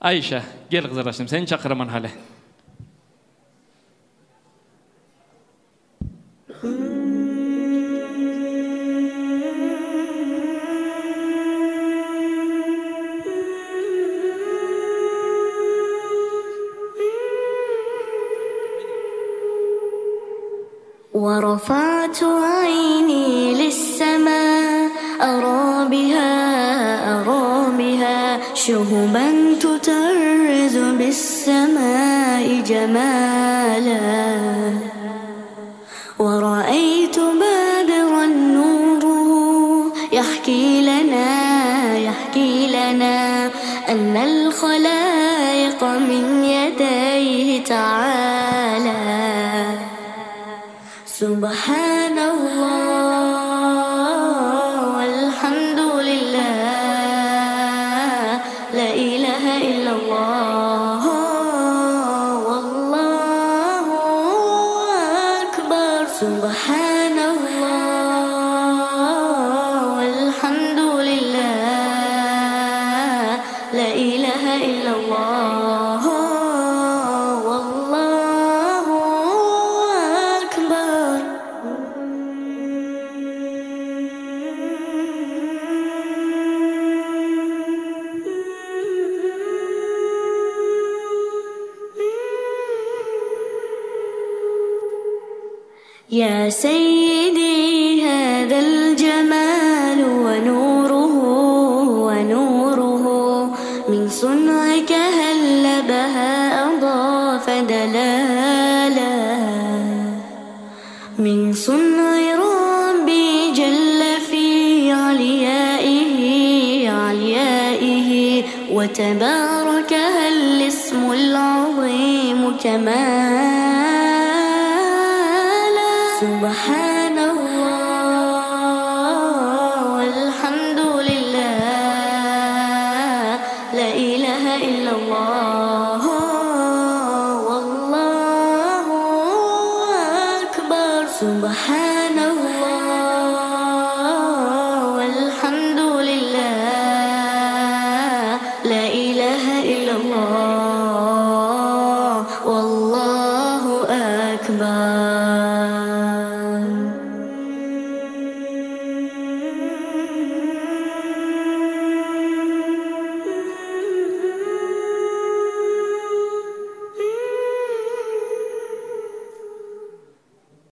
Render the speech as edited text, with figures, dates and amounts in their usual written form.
Ayşe, gel kız arkadaşım, seni çakıraman hale. ورفعت عيني للسماء أرى بها شهبا تطرز بالسماء جمالا ورأيت بدرا نوره يحكي لنا أن الخلائق من يديه تعالى سبحان الله والحمد لله لا إله إلا الله والله أكبر سبحان الله والحمد لله لا إله إلا الله يا سيدي هذا الجمال ونوره من صنعك هل بها أضاف دلالا من صنع ربي جل في عليائه وتبارك هل الاسم العظيم كمالا سبحان